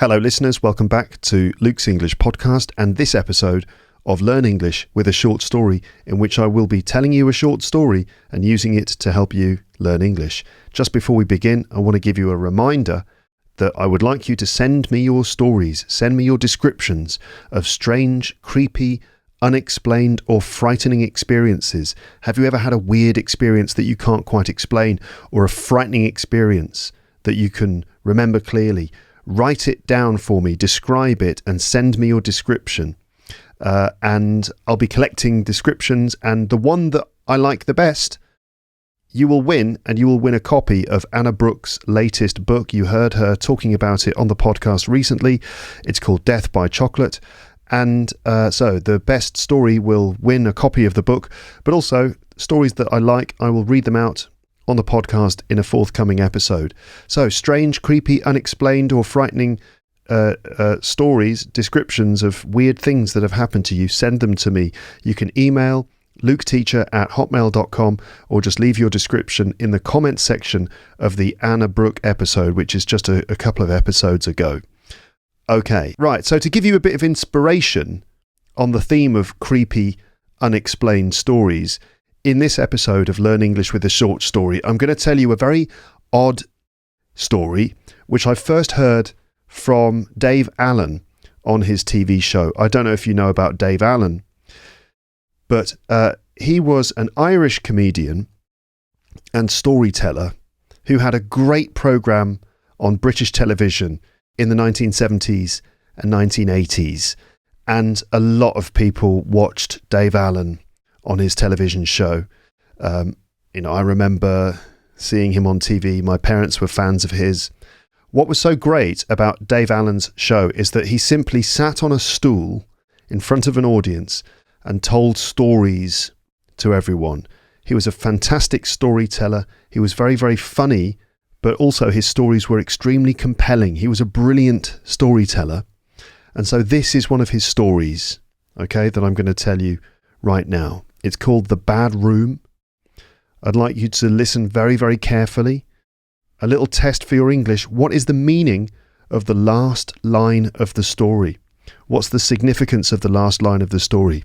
Hello listeners, welcome back to Luke's English podcast and this episode of Learn English with a short story, in which I will be telling you a short story and using it to help you learn English. Just before we begin, I want to give you a reminder that I would like you to send me your stories, send me your descriptions of strange, creepy, unexplained or frightening experiences. Have you ever had a weird experience that you can't quite explain, or a frightening experience that you can remember clearly? Write it down for me, describe it, and send me your description. And I'll be collecting descriptions, and the one that I like the best, you will win, and you will win a copy of Anna Brooks' latest book. You heard her talking about it on the podcast recently. It's called Death by Chocolate. And so the best story will win a copy of the book, but also stories that I like, I will read them out on the podcast in a forthcoming episode. So strange, creepy, unexplained or frightening stories, descriptions of weird things that have happened to you, send them to me. You can email luketeacher@hotmail.com or just leave your description in the comments section of the Anna Brooke episode, which is just a couple of episodes ago. Okay, right, so to give you a bit of inspiration on the theme of creepy, unexplained stories, in this episode of Learn English with a Short Story, I'm going to tell you a very odd story, which I first heard from Dave Allen on his TV show. I don't know if you know about Dave Allen, but he was an Irish comedian and storyteller who had a great programme on British television in the 1970s and 1980s. And a lot of people watched Dave Allen on his television show. I remember seeing him on TV. My parents were fans of his. What was so great about Dave Allen's show is that he simply sat on a stool in front of an audience and told stories to everyone. He was a fantastic storyteller. He was very, very funny, but also his stories were extremely compelling. He was a brilliant storyteller. And so this is one of his stories, okay, that I'm going to tell you right now. It's called The Bad Room. I'd like you to listen very, very carefully. A little test for your English. What is the meaning of the last line of the story? What's the significance of the last line of the story?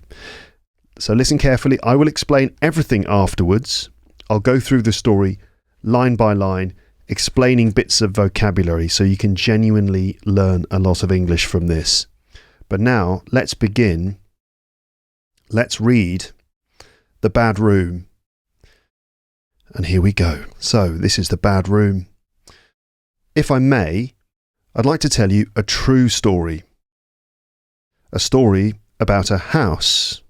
So listen carefully. I will explain everything afterwards. I'll go through the story line by line, explaining bits of vocabulary so you can genuinely learn a lot of English from this. But now, let's begin. Let's read The Bad Room. And here we go. So, this is The Bad Room. If I may, I'd like to tell you a true story. A story about a house.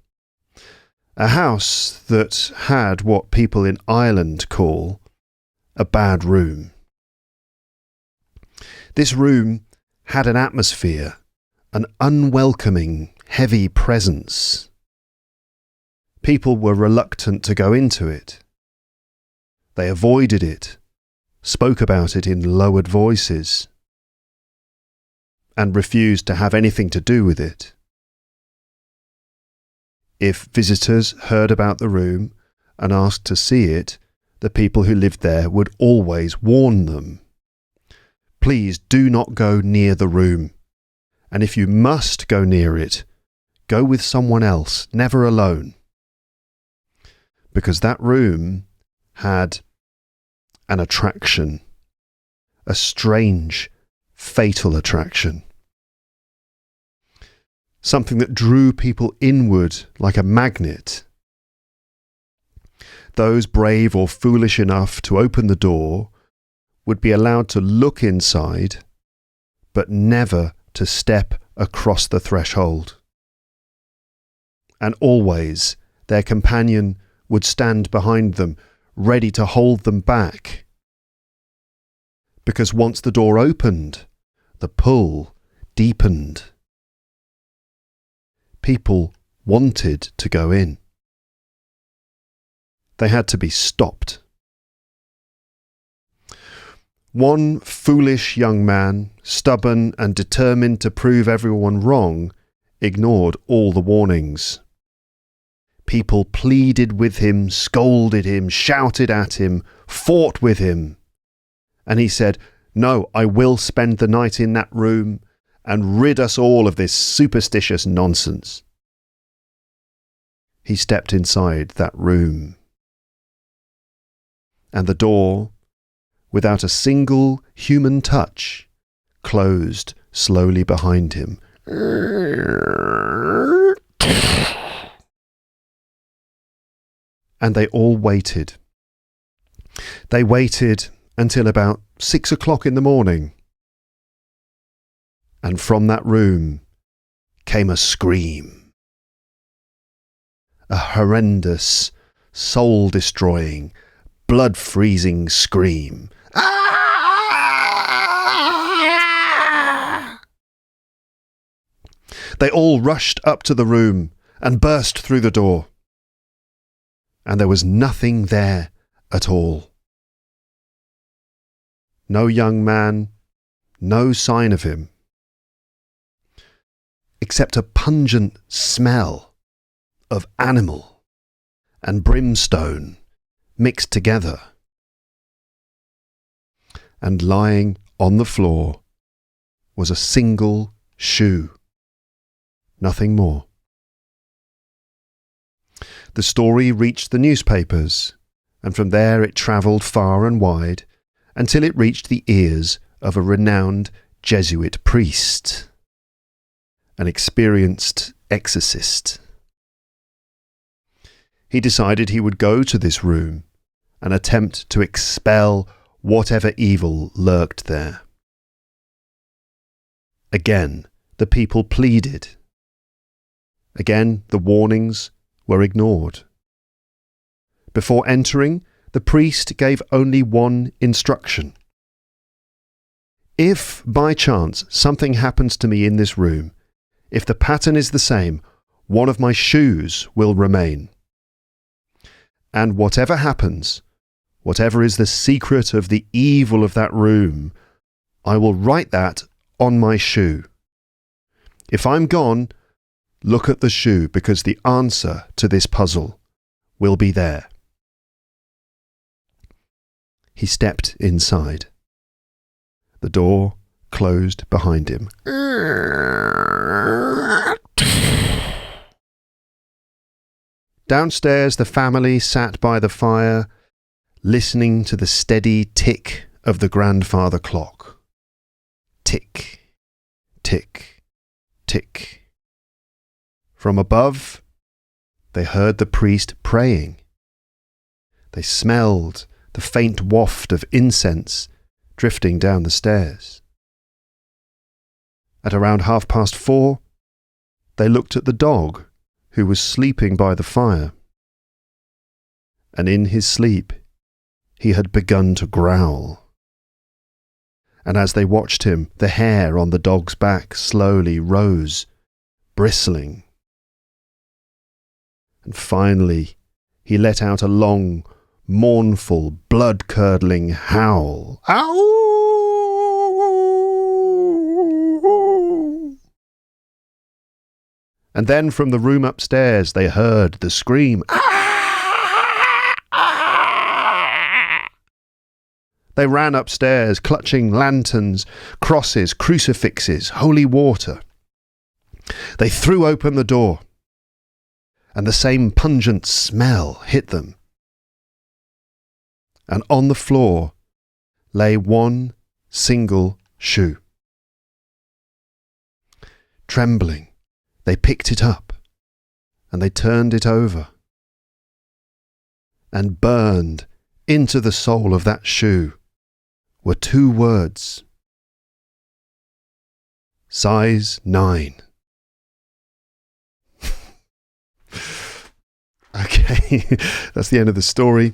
A house that had what people in Ireland call a bad room. This room had an atmosphere, an unwelcoming, heavy presence. People were reluctant to go into it. They avoided it, spoke about it in lowered voices, and refused to have anything to do with it. If visitors heard about the room and asked to see it, the people who lived there would always warn them. Please do not go near the room. And if you must go near it, go with someone else, never alone. Because that room had an attraction, a strange, fatal attraction. Something that drew people inward like a magnet. Those brave or foolish enough to open the door would be allowed to look inside, but never to step across the threshold. And always their companion would stand behind them, ready to hold them back. Because once the door opened, the pull deepened. People wanted to go in. They had to be stopped. One foolish young man, stubborn and determined to prove everyone wrong, ignored all the warnings. People pleaded with him, scolded him, shouted at him, fought with him. And he said, "No, I will spend the night in that room. and rid us all of this superstitious nonsense. He stepped inside that room, and the door, without a single human touch, closed slowly behind him. And they all waited. They waited until about 6 o'clock in the morning. And from that room came a scream. A horrendous, soul-destroying, blood-freezing scream. They all rushed up to the room and burst through the door. And there was nothing there at all. No young man, no sign of him, except a pungent smell of animal and brimstone mixed together. And lying on the floor was a single shoe. Nothing more. The story reached the newspapers, and from there it travelled far and wide until it reached the ears of a renowned Jesuit priest, an experienced exorcist. He decided he would go to this room and attempt to expel whatever evil lurked there. Again, the people pleaded. Again, the warnings were ignored. Before entering, the priest gave only one instruction. If, by chance, something happens to me in this room, if the pattern is the same, one of my shoes will remain. And whatever happens, whatever is the secret of the evil of that room, I will write that on my shoe. If I'm gone, look at the shoe, because the answer to this puzzle will be there. He stepped inside. The door closed behind him. Downstairs, the family sat by the fire, listening to the steady tick of the grandfather clock. Tick, tick, tick. From above, they heard the priest praying. They smelled the faint waft of incense drifting down the stairs. At around 4:30, they looked at the dog who was sleeping by the fire. And in his sleep, he had begun to growl. And as they watched him, the hair on the dog's back slowly rose, bristling. And finally, he let out a long, mournful, blood-curdling howl. Ow! And then from the room upstairs, they heard the scream. They ran upstairs, clutching lanterns, crosses, crucifixes, holy water. They threw open the door, and the same pungent smell hit them. And on the floor lay one single shoe. Trembling, they picked it up, and they turned it over. And burned into the sole of that shoe were 2 words. Size 9. Okay, that's the end of the story.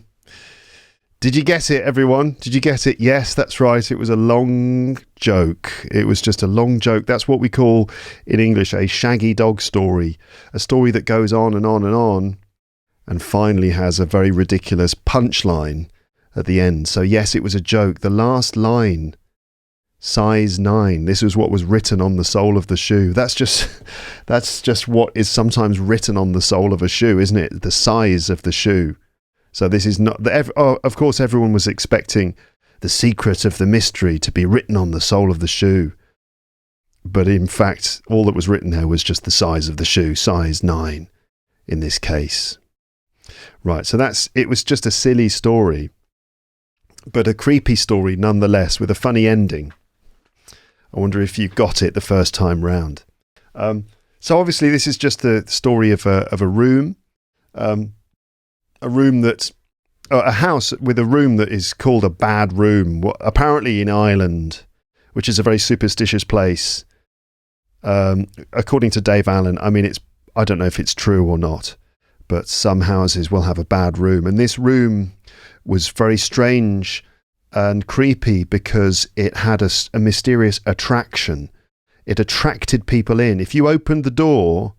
Did you get it, everyone? Did you get it? Yes, that's right. It was a long joke. It was just a long joke. That's what we call in English a shaggy dog story. A story that goes on and on and on and finally has a very ridiculous punchline at the end. So yes, it was a joke. The last line, size 9. This is what was written on the sole of the shoe. That's just what is sometimes written on the sole of a shoe, isn't it? The size of the shoe. So this is not... of course, everyone was expecting the secret of the mystery to be written on the sole of the shoe. but in fact, all that was written there was just the size of the shoe, size 9 in this case. Right, so it was just a silly story, but a creepy story nonetheless, with a funny ending. I wonder if you got it the first time round. So obviously this is just the story of a room, a house with a room that is called a bad room, apparently in Ireland, which is a very superstitious place. According to Dave Allen, I mean, I don't know if it's true or not, but some houses will have a bad room. And this room was very strange and creepy because it had a mysterious attraction. It attracted people in. If you opened the door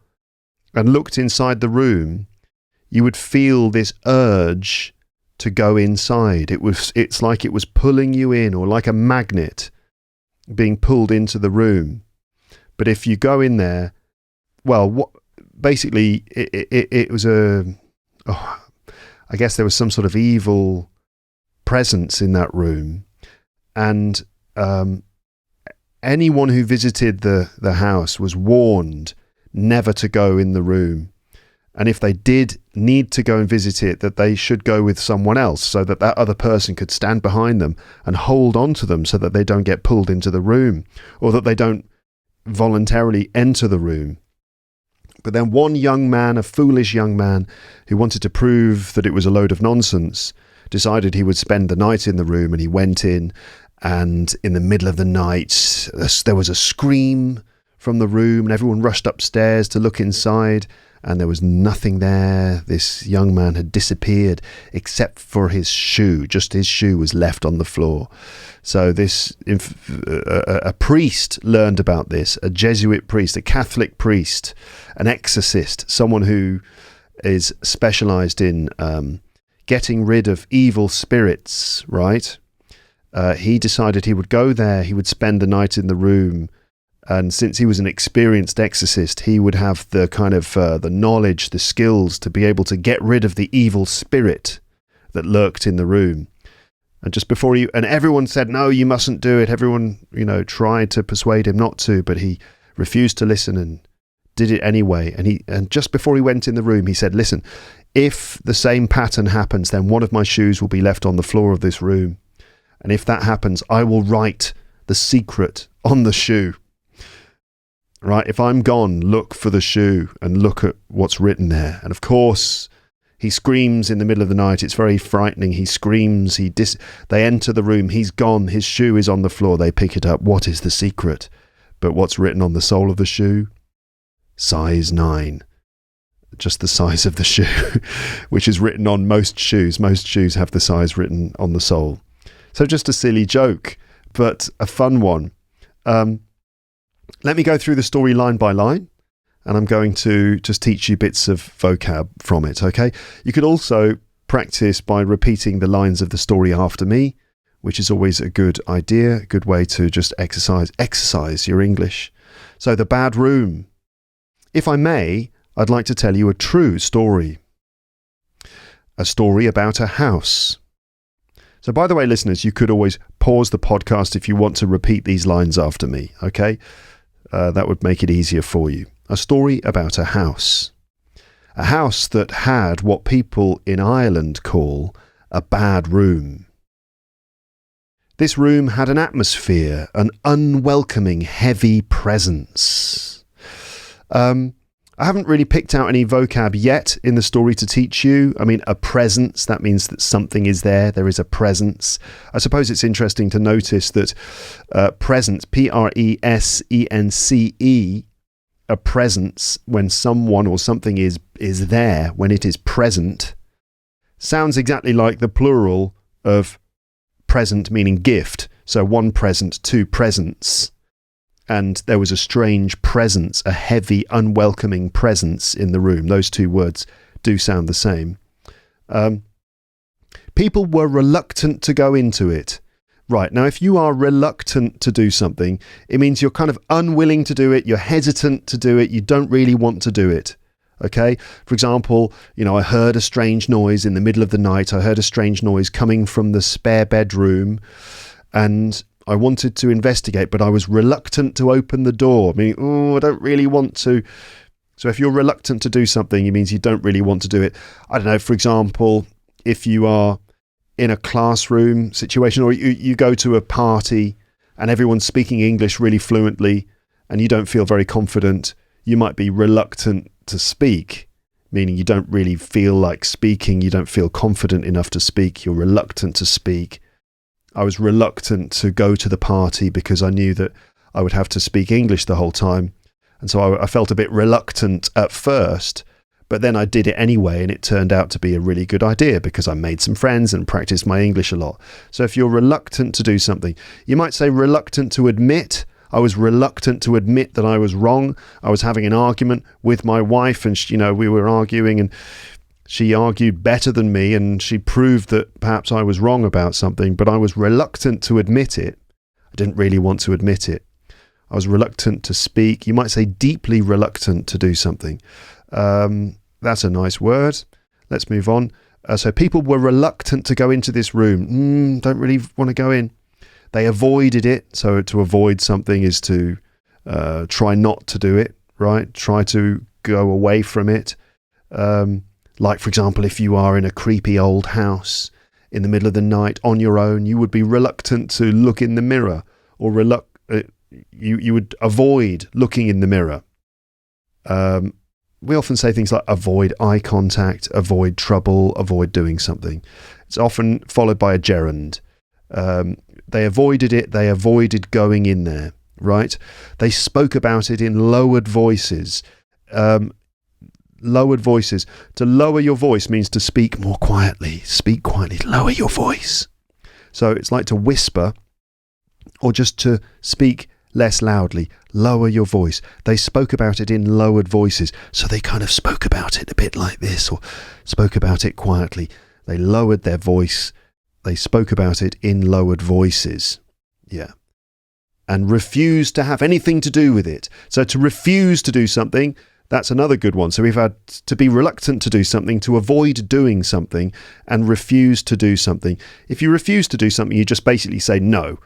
and looked inside the room, you would feel this urge to go inside. It's like it was pulling you in, or like a magnet being pulled into the room. But if you go in there, well, basically it was I guess there was some sort of evil presence in that room, and anyone who visited the house was warned never to go in the room, and if they did need to go and visit it, that they should go with someone else, so that other person could stand behind them and hold on to them so that they don't get pulled into the room, or that they don't voluntarily enter the room. But then one young man, a foolish young man who wanted to prove that it was a load of nonsense, decided he would spend the night in the room, and he went in, and in the middle of the night there was a scream from the room, and everyone rushed upstairs to look inside, and there was nothing there. This young man had disappeared except for his shoe. Just his shoe was left on the floor. So a priest learned about this, a Jesuit priest, a Catholic priest, an exorcist, someone who is specialized in getting rid of evil spirits, right? He decided he would go there, he would spend the night in the room, and since he was an experienced exorcist, he would have the kind of the knowledge, the skills to be able to get rid of the evil spirit that lurked in the room. And just before and everyone said, no, you mustn't do it. Everyone, tried to persuade him not to, but he refused to listen and did it anyway. And just before he went in the room, he said, listen, if the same pattern happens, then one of my shoes will be left on the floor of this room. And if that happens, I will write the secret on the shoe. Right, if I'm gone, look for the shoe and look at what's written there. And of course, he screams in the middle of the night. It's very frightening. He screams. They enter the room. He's gone. His shoe is on the floor. They pick it up. What is the secret? But what's written on the sole of the shoe? Size 9. Just the size of the shoe, which is written on most shoes. Most shoes have the size written on the sole. So just a silly joke, but a fun one. Let me go through the story line by line, and I'm going to just teach you bits of vocab from it, okay? You could also practice by repeating the lines of the story after me, which is always a good idea, a good way to just exercise your English. So the bad room. If I may, I'd like to tell you a true story. A story about a house. So by the way, listeners, you could always pause the podcast if you want to repeat these lines after me, okay? That would make it easier for you. A story about a house. A house that had what people in Ireland call a bad room. This room had an atmosphere, an unwelcoming, heavy presence. I haven't really picked out any vocab yet in the story to teach you. I mean, a presence, that means that something is there. There is a presence. I suppose it's interesting to notice that presence, presence, a presence, when someone or something is there, when it is present, sounds exactly like the plural of present meaning gift. So one present, two presents. And there was a strange presence, a heavy, unwelcoming presence in the room. Those two words do sound the same. People were reluctant to go into it. Right, now if you are reluctant to do something, it means you're kind of unwilling to do it, you're hesitant to do it, you don't really want to do it. Okay? For example, I heard a strange noise in the middle of the night. I heard a strange noise coming from the spare bedroom, and I wanted to investigate, but I was reluctant to open the door. Meaning, I don't really want to. So if you're reluctant to do something, it means you don't really want to do it. I don't know, for example, if you are in a classroom situation, or you go to a party and everyone's speaking English really fluently and you don't feel very confident, you might be reluctant to speak, meaning you don't really feel like speaking, you don't feel confident enough to speak, you're reluctant to speak. I was reluctant to go to the party because I knew that I would have to speak English the whole time. And so I felt a bit reluctant at first, but then I did it anyway, and it turned out to be a really good idea because I made some friends and practiced my English a lot. So if you're reluctant to do something, you might say reluctant to admit. I was reluctant to admit that I was wrong. I was having an argument with my wife, and we were arguing, and she argued better than me, and she proved that perhaps I was wrong about something, but I was reluctant to admit it. I didn't really want to admit it. I was reluctant to speak. You might say deeply reluctant to do something. That's a nice word. Let's move on. So people were reluctant to go into this room. Don't really want to go in. They avoided it. So to avoid something is to try not to do it, right? Try to go away from it. Like, for example, if you are in a creepy old house in the middle of the night on your own, you would be reluctant to look in the mirror, or you would avoid looking in the mirror. We often say things like avoid eye contact, avoid trouble, avoid doing something. It's often followed by a gerund. They avoided it, they avoided going in there, right? They spoke about it in lowered voices. Lowered voices. To lower your voice means to speak more quietly. Speak quietly, lower your voice. So it's like to whisper, or just to speak less loudly, lower your voice. They spoke about it in lowered voices, so they kind of spoke about it a bit like this, or spoke about it quietly. They lowered their voice. They spoke about it in lowered voices. Yeah. And refused to have anything to do with it. So to refuse to do something, that's another good one. So we've had to be reluctant to do something, to avoid doing something, and refuse to do something. If you refuse to do something, you just basically say no.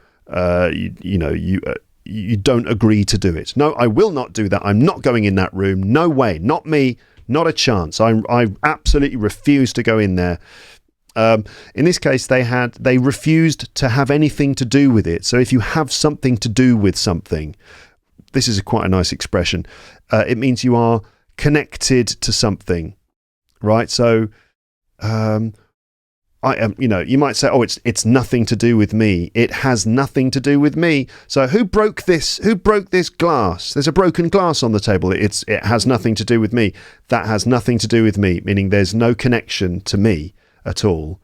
You don't agree to do it. No, I will not do that. I'm not going in that room. No way. Not me. Not a chance. I absolutely refuse to go in there. In this case, they refused to have anything to do with it. So if you have something to do with something, this is quite a nice expression. It means you are connected to something, right? So, you might say, oh, it's nothing to do with me. It has nothing to do with me. So who broke this? Who broke this glass? There's a broken glass on the table. It has nothing to do with me. That has nothing to do with me, meaning there's no connection to me at all.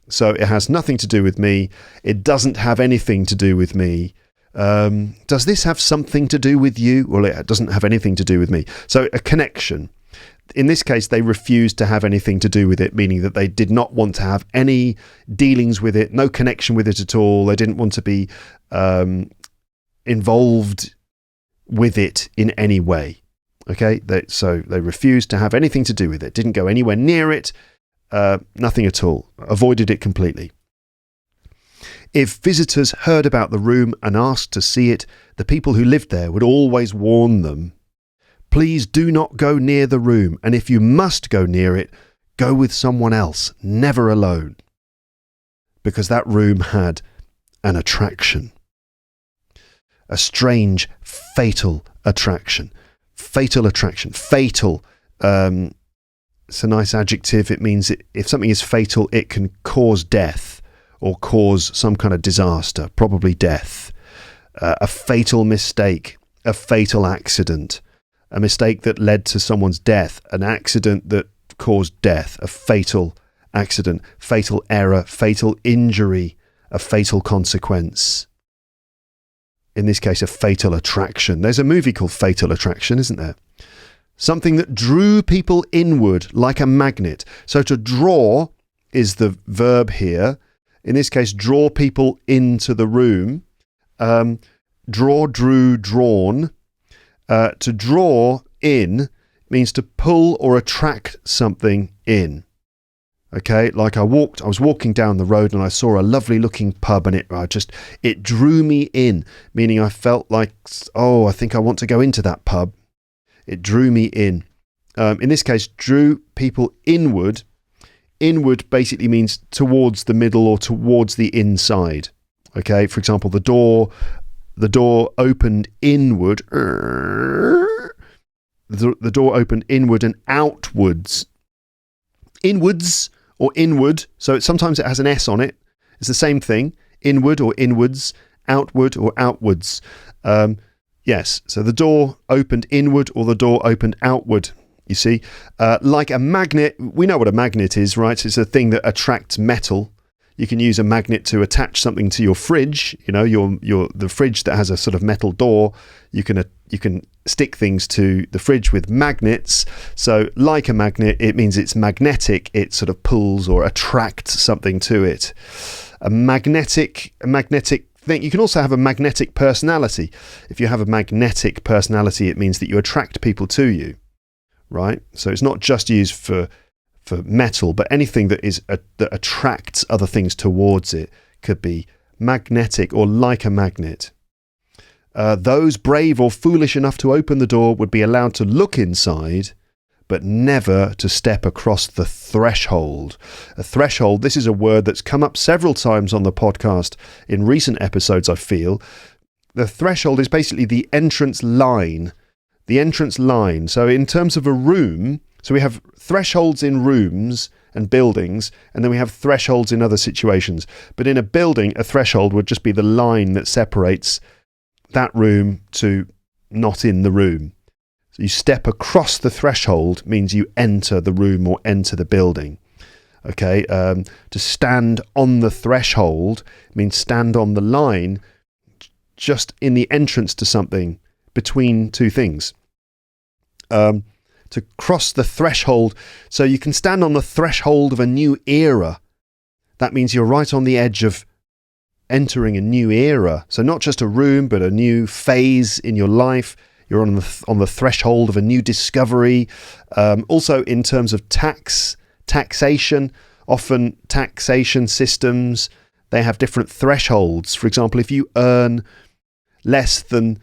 So it has nothing to do with me. It doesn't have anything to do with me. Does this have something to do with you? Well, it doesn't have anything to do with me. So a connection. In this case, they refused to have anything to do with it, meaning that they did not want to have any dealings with it, no connection with it at all. They didn't want to be involved with it in any way. Okay, so they refused to have anything to do with it, didn't go anywhere near it, nothing at all, avoided it completely. If visitors heard about the room and asked to see it, the people who lived there would always warn them, please do not go near the room, and if you must go near it, go with someone else, never alone. Because that room had an attraction. A strange, fatal attraction. Fatal attraction. Fatal. It's a nice adjective. It means if something is fatal, it can cause death or cause some kind of disaster, probably death. A fatal mistake, a fatal accident. A mistake that led to someone's death, an accident that caused death, a fatal accident, fatal error, fatal injury, a fatal consequence. In this case, a fatal attraction. There's a movie called Fatal Attraction, isn't there? Something that drew people inward like a magnet. So to draw is the verb here. In this case, draw people into the room. Draw, drew, drawn. To draw in means to pull or attract something in. Okay, like I was walking down the road and I saw a lovely looking pub, and it drew me in, meaning I felt like, oh, I think I want to go into that pub. It drew me in. In this case, drew people inward. Inward basically means towards the middle or towards the inside. Okay, for example, the door opened inward. The door opened inward and outwards. Inwards or inward. So sometimes it has an S on it. It's the same thing. Inward or inwards. Outward or outwards. Yes. So the door opened inward or the door opened outward. You see, like a magnet, we know what a magnet is, right? It's a thing that attracts metal. You can use a magnet to attach something to your fridge. You know, the fridge that has a sort of metal door. You can stick things to the fridge with magnets. So, like a magnet, it means it's magnetic. It sort of pulls or attracts something to it. A magnetic thing. You can also have a magnetic personality. If you have a magnetic personality, it means that you attract people to you. Right, so it's not just used for metal, but anything that that attracts other things towards it could be magnetic or like a magnet. Those brave or foolish enough to open the door would be allowed to look inside, but never to step across the threshold. A threshold, this is a word that's come up several times on the podcast in recent episodes, I feel. The threshold is basically the entrance line. The entrance line. So in terms of a room, so we have thresholds in rooms and buildings, and then we have thresholds in other situations. But in a building, a threshold would just be the line that separates that room to not in the room. So you step across the threshold means you enter the room or enter the building. Okay, to stand on the threshold means stand on the line just in the entrance to something between two things. To cross the threshold, so you can stand on the threshold of a new era. That means you're right on the edge of entering a new era. So not just a room, but a new phase in your life. You're on the threshold of a new discovery. Also, in terms of taxation, often taxation systems, they have different thresholds. For example, if you earn less than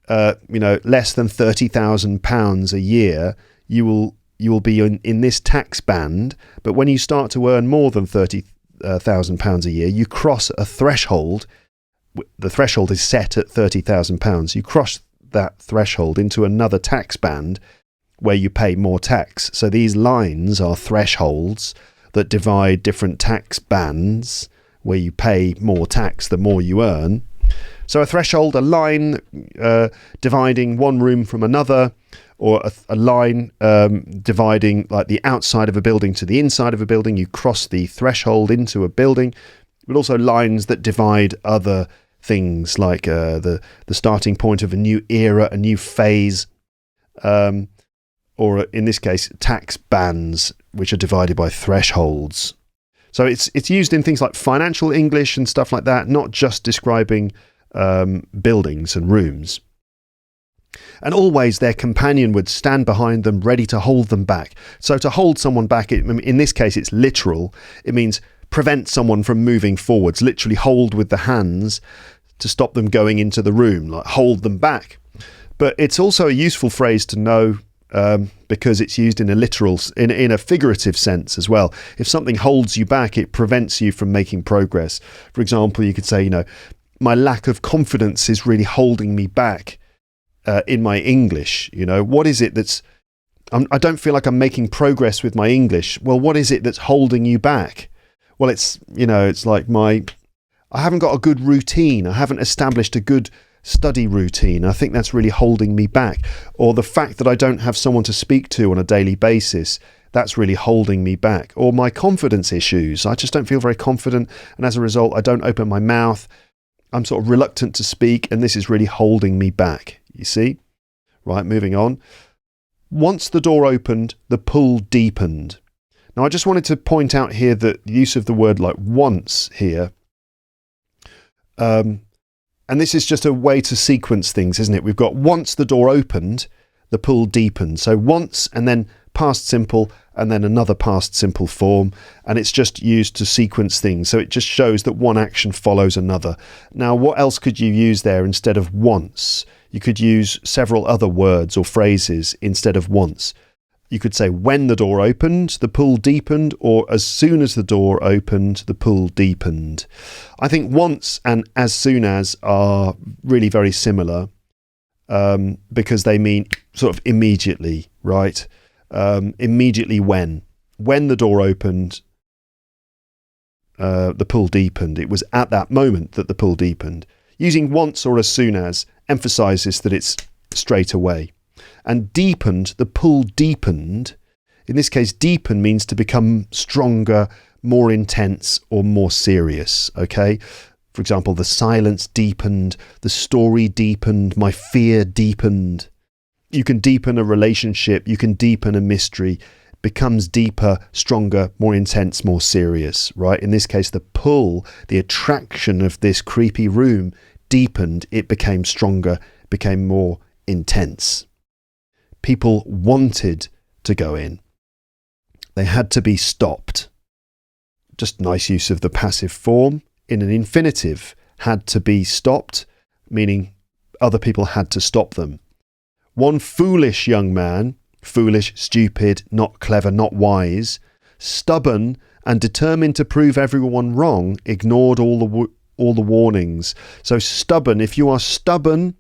£30,000 a year, you will be in this tax band. But when you start to earn more than £30,000 a year, you cross a threshold. The threshold is set at £30,000. You cross that threshold into another tax band where you pay more tax. So these lines are thresholds that divide different tax bands where you pay more tax the more you earn. So a threshold, a line dividing one room from another, or a line dividing like the outside of a building to the inside of a building. You cross the threshold into a building, but also lines that divide other things like the starting point of a new era, a new phase, or in this case, tax bands, which are divided by thresholds. So it's used in things like financial English and stuff like that, not just describing buildings and rooms. And always their companion would stand behind them, ready to hold them back. So to hold someone back, in this case, it's literal. It means prevent someone from moving forwards, literally hold with the hands to stop them going into the room, like hold them back. But it's also a useful phrase to know because it's used in a figurative sense as well. If something holds you back, it prevents you from making progress. For example, you could say, my lack of confidence is really holding me back in my English. What is it that's... I don't feel like I'm making progress with my English. Well, what is it that's holding you back? Well, it's like I haven't got a good routine. I haven't established a good study routine. I think that's really holding me back. Or the fact that I don't have someone to speak to on a daily basis, that's really holding me back. Or my confidence issues. I just don't feel very confident, and as a result, I don't open my mouth. I'm sort of reluctant to speak, and this is really holding me back. You see? Right, moving on. Once the door opened, the pull deepened. Now, I just wanted to point out here that the use of the word like once here, and this is just a way to sequence things, isn't it? We've got once the door opened, the pull deepened. So once and then past simple and then another past simple form, and it's just used to sequence things. So it just shows that one action follows another. Now, what else could you use there instead of once? You could use several other words or phrases instead of once. You could say, when the door opened, the pool deepened, or as soon as the door opened, the pool deepened. I think once and as soon as are really very similar, because they mean sort of immediately, right? Immediately when the door opened, the pool deepened. It was at that moment that the pool deepened. Using once or as soon as emphasizes that it's straight away. And deepened, the pool deepened. In this case, deepen means to become stronger, more intense, or more serious, okay? For example, the silence deepened, the story deepened, my fear deepened. You can deepen a relationship, you can deepen a mystery, becomes deeper, stronger, more intense, more serious, right? In this case, the pull, the attraction of this creepy room deepened, it became stronger, became more intense. People wanted to go in. They had to be stopped. Just nice use of the passive form. In an infinitive, had to be stopped, meaning other people had to stop them. One foolish young man, foolish, stupid, not clever, not wise, stubborn and determined to prove everyone wrong, ignored all the warnings. So stubborn, if you are stubborn,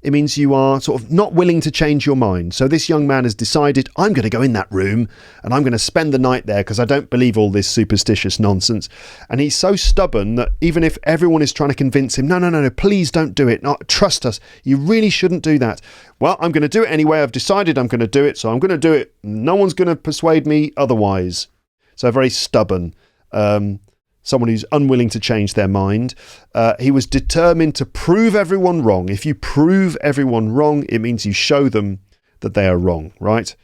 it means you are sort of not willing to change your mind. So this young man has decided, I'm going to go in that room and I'm going to spend the night there because I don't believe all this superstitious nonsense. And he's so stubborn that even if everyone is trying to convince him, no, please don't do it. No, trust us. You really shouldn't do that. Well, I'm going to do it anyway. I've decided I'm going to do it. So I'm going to do it. No one's going to persuade me otherwise. So very stubborn. Someone who's unwilling to change their mind. He was determined to prove everyone wrong. If you prove everyone wrong, it means you show them that they are wrong, right?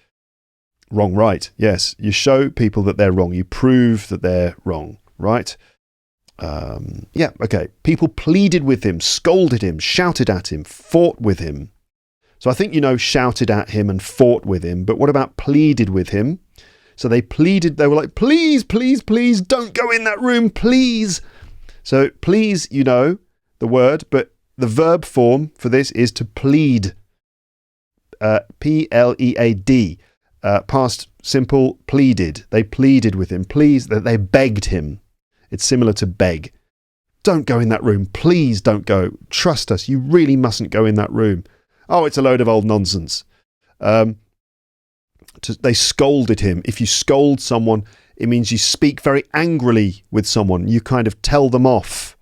Wrong, right. Yes, you show people that they're wrong. You prove that they're wrong, right? Yeah, okay. People pleaded with him, scolded him, shouted at him, fought with him. So I think you know shouted at him and fought with him, but what about pleaded with him? So they pleaded, they were like, please, please, please, don't go in that room, please. So please, you know the word, but the verb form for this is to plead. P-L-E-A-D. Past simple, pleaded. They pleaded with him. Please, they begged him. It's similar to beg. Don't go in that room. Please don't go. Trust us. You really mustn't go in that room. Oh, it's a load of old nonsense. They scolded him. If you scold someone, it means you speak very angrily with someone. You kind of tell them off.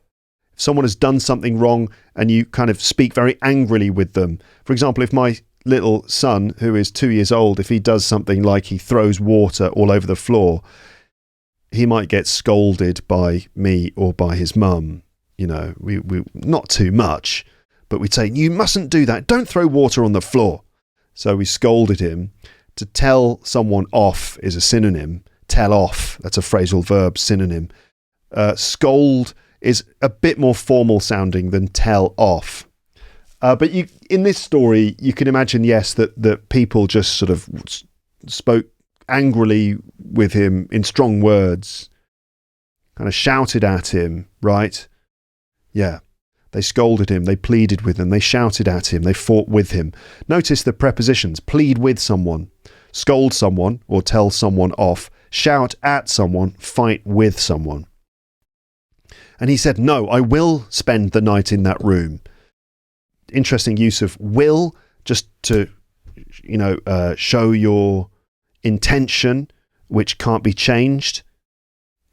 If someone has done something wrong and you kind of speak very angrily with them. For example, if my little son, who is 2 years old, if he does something like he throws water all over the floor, he might get scolded by me or by his mum. You know, we not too much, but we'd say, you mustn't do that. Don't throw water on the floor. So we scolded him. To tell someone off is a synonym. Tell off, that's a phrasal verb synonym. Scold is a bit more formal sounding than tell off. But in this story, you can imagine, yes, that people just sort of spoke angrily with him in strong words, kind of shouted at him, right? Yeah. They scolded him, they pleaded with him, they shouted at him, they fought with him. Notice the prepositions: plead with someone, scold someone or tell someone off, shout at someone, fight with someone. And he said, no, I will spend the night in that room. Interesting use of will, just to, show your intention, which can't be changed.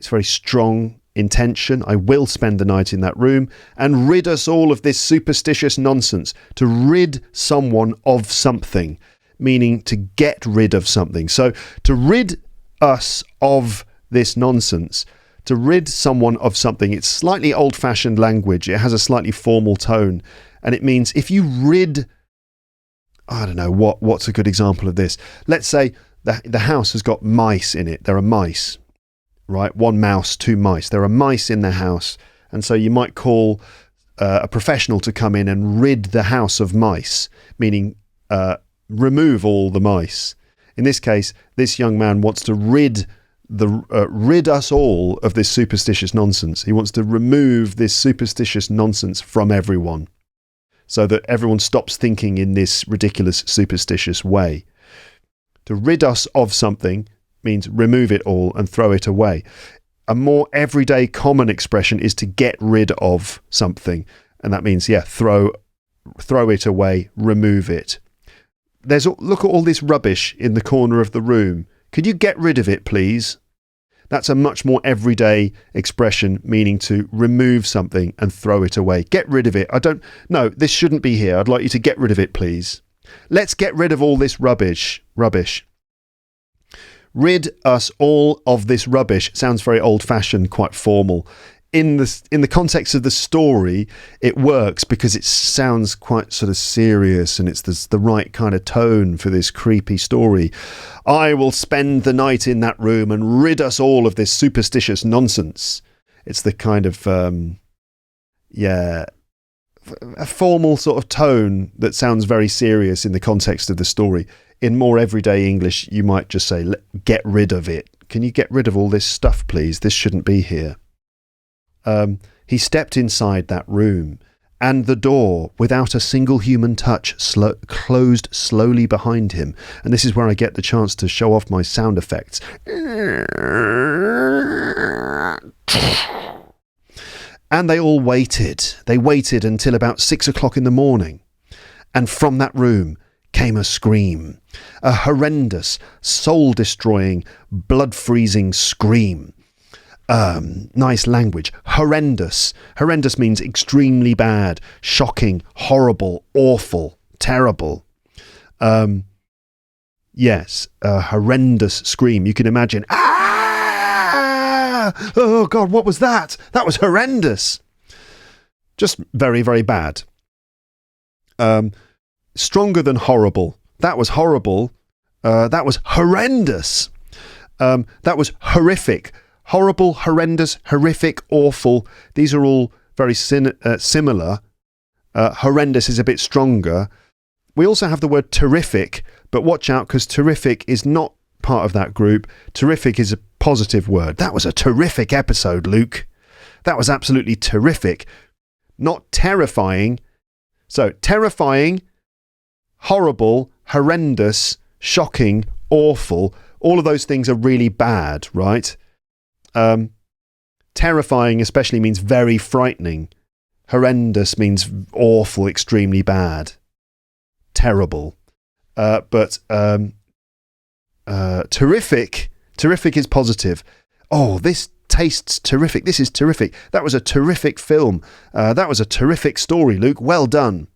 It's very strong intention. I will spend the night in that room and rid us all of this superstitious nonsense. To rid someone of something, meaning to get rid of something. So to rid us of this nonsense, to rid someone of something, it's slightly old-fashioned language. It has a slightly formal tone. And it means if you rid, I don't know, what's a good example of this? Let's say the house has got mice in it. There are mice. Right, 1 mouse, 2 mice. There are mice in the house, and so you might call a professional to come in and rid the house of mice, meaning remove all the mice. In this case, this young man wants to rid us all of this superstitious nonsense. He wants to remove this superstitious nonsense from everyone so that everyone stops thinking in this ridiculous superstitious way. To rid us of something means remove it all and throw it away. A more everyday common expression is to get rid of something, and that means throw it away, remove it. Look at all this rubbish in the corner of the room. Could you get rid of it, please? That's a much more everyday expression, meaning to remove something and throw it away. Get rid of it. No, this shouldn't be here. I'd like you to get rid of it, please. Let's get rid of all this rubbish. Rid us all of this rubbish. Sounds very old-fashioned, quite formal. In the context of the story, it works because it sounds quite sort of serious, and it's the right kind of tone for this creepy story. I will spend the night in that room and rid us all of this superstitious nonsense. It's the kind of a formal sort of tone that sounds very serious in the context of the story. In more everyday English, you might just say, get rid of it. Can you get rid of all this stuff, please? This shouldn't be here. He stepped inside that room, and the door, without a single human touch, closed slowly behind him. And this is where I get the chance to show off my sound effects. And they all waited. They waited until about 6 o'clock in the morning. And from that room came a scream. A horrendous, soul-destroying, blood-freezing scream. Nice language. Horrendous. Horrendous means extremely bad, shocking, horrible, awful, terrible. Yes, a horrendous scream. You can imagine, ah! Oh God, what was that? That was horrendous. Just very, very bad. Stronger than horrible. That was horrible. That was horrendous. That was horrific. Horrible, horrendous, horrific, awful. These are all very similar. Horrendous is a bit stronger. We also have the word terrific, but watch out because terrific is not part of that group. Terrific is a positive word. That was a terrific episode, Luke. That was absolutely terrific. Not terrifying. So terrifying, horrible, horrendous, shocking, awful. All of those things are really bad, right? Terrifying especially means very frightening. Horrendous means awful, extremely bad, terrible. But terrific is positive. Oh, this tastes terrific. This is terrific. That was a terrific film. That was a terrific story, Luke. Well done.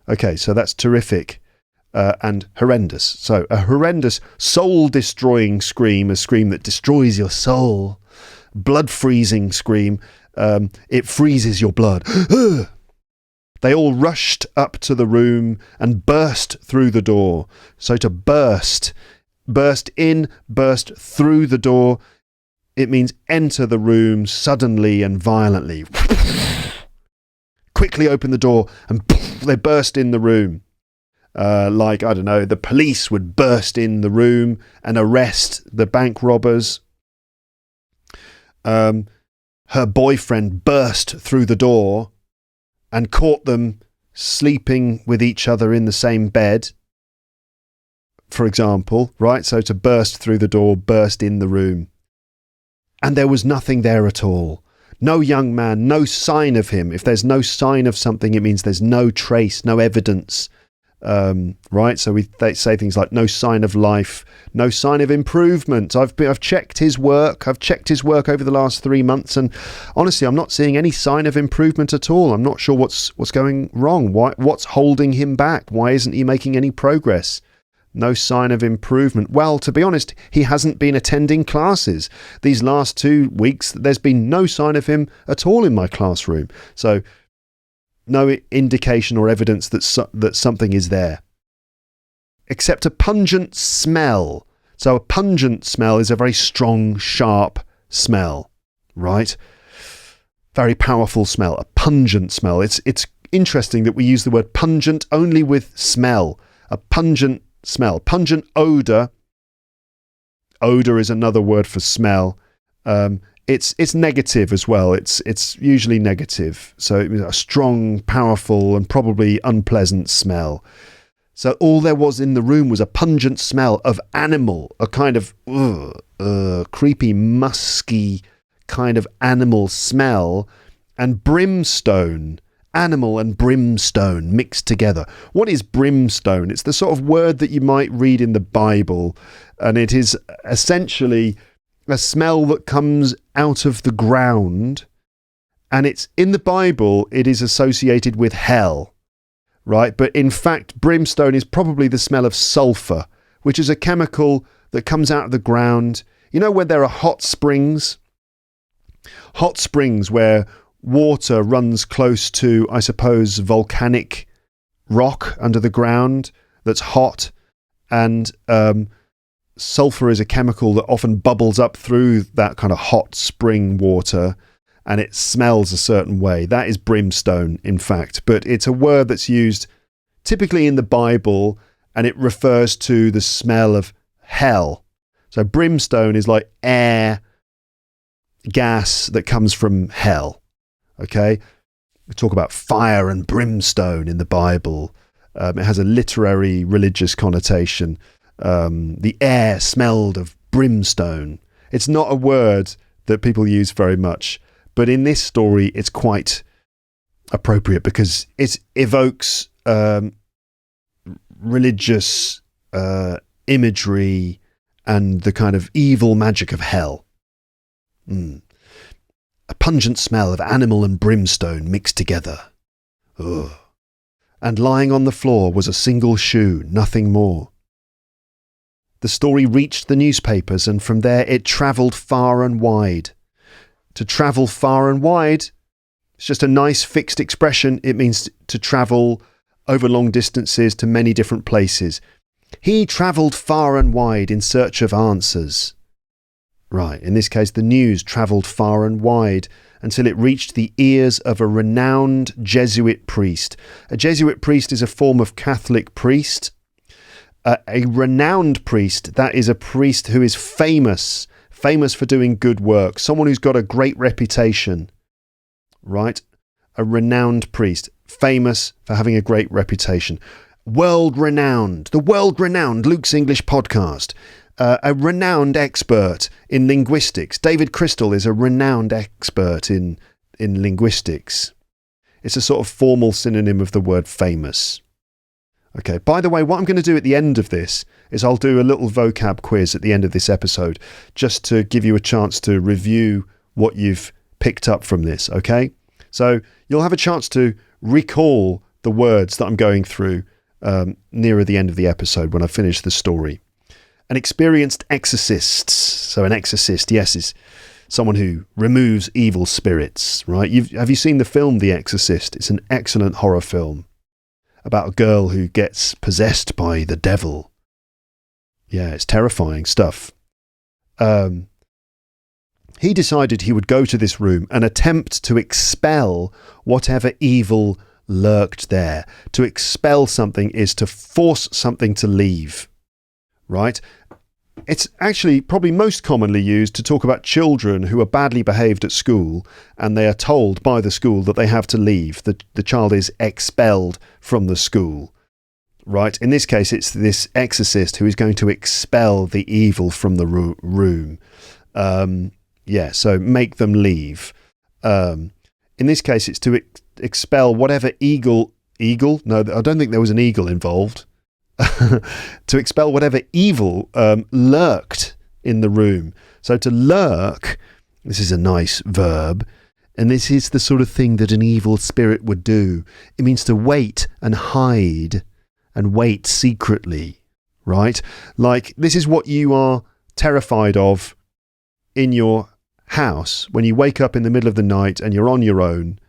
Okay, so that's terrific. And horrendous. So a horrendous, soul-destroying scream, a scream that destroys your soul. Blood-freezing scream. It freezes your blood. They all rushed up to the room and burst through the door. So to burst in, burst through the door, it means enter the room suddenly and violently. Quickly open the door and they burst in the room. Like, I don't know, the police would burst in the room and arrest the bank robbers. Her boyfriend burst through the door and caught them sleeping with each other in the same bed, for example, right? So to burst through the door, burst in the room. And there was nothing there at all. No young man, no sign of him. If there's no sign of something, it means there's no trace, no evidence. Right, so they say things like no sign of life, no sign of improvement. I've checked his work. I've checked his work over the last 3 months, and honestly, I'm not seeing any sign of improvement at all. I'm not sure what's going wrong. What's holding him back? Why isn't he making any progress? No sign of improvement. Well, to be honest, he hasn't been attending classes. These last 2 weeks, there's been no sign of him at all in my classroom. So no indication or evidence that something is there. Except a pungent smell. So a pungent smell is a very strong, sharp smell, right? Very powerful smell, a pungent smell. It's interesting that we use the word pungent only with smell. A pungent smell. Pungent odour Odor is another word for smell. It's negative as well. It's usually negative. So it was a strong, powerful, and probably unpleasant smell. So all there was in the room was a pungent smell of animal, a kind of creepy, musky kind of animal smell, and brimstone. Animal and brimstone mixed together. What is brimstone? It's the sort of word that you might read in the Bible, and it is essentially a smell that comes out of the ground, and it's in the Bible, it is associated with hell, right? But in fact, brimstone is probably the smell of sulfur, which is a chemical that comes out of the ground. You know, when there are hot springs where water runs close to, I suppose, volcanic rock under the ground that's hot, and sulfur is a chemical that often bubbles up through that kind of hot spring water, and it smells a certain way. That is brimstone, in fact, but it's a word that's used typically in the Bible, and it refers to the smell of hell. So brimstone is like air, gas that comes from hell. Okay, we talk about fire and brimstone in the Bible. It has a literary, religious connotation. The air smelled of brimstone. It's not a word that people use very much, but in this story, it's quite appropriate because it evokes religious imagery and the kind of evil magic of hell. A pungent smell of animal and brimstone mixed together. Ugh. And lying on the floor was a single shoe, nothing more. The story reached the newspapers, and from there it travelled far and wide. To travel far and wide, it's just a nice fixed expression. It means to travel over long distances to many different places. He travelled far and wide in search of answers. Right, in this case, the news travelled far and wide until it reached the ears of a renowned Jesuit priest. A Jesuit priest is a form of Catholic priest. A renowned priest, that is a priest who is famous for doing good work, someone who's got a great reputation, right? A renowned priest, famous for having a great reputation. World-renowned, the world-renowned Luke's English podcast. A renowned expert in linguistics. David Crystal is a renowned expert in linguistics. It's a sort of formal synonym of the word famous. Okay, by the way, what I'm going to do at the end of this is I'll do a little vocab quiz at the end of this episode, just to give you a chance to review what you've picked up from this, okay? So you'll have a chance to recall the words that I'm going through nearer the end of the episode when I finish the story. An experienced exorcist. So an exorcist, yes, is someone who removes evil spirits, right? Have you seen the film The Exorcist? It's an excellent horror film about a girl who gets possessed by the devil. Yeah, it's terrifying stuff. He decided he would go to this room and attempt to expel whatever evil lurked there. To expel something is to force something to leave, right? It's actually probably most commonly used to talk about children who are badly behaved at school and they are told by the school that they have to leave. The child is expelled from the school, right? In this case, it's this exorcist who is going to expel the evil from the room. So make them leave. In this case, it's to expel whatever eagle? No, I don't think there was an eagle involved. To expel whatever evil lurked in the room. So to lurk, this is a nice verb, and this is the sort of thing that an evil spirit would do. It means to wait and hide and wait secretly, right? Like, this is what you are terrified of in your house when you wake up in the middle of the night and you're on your own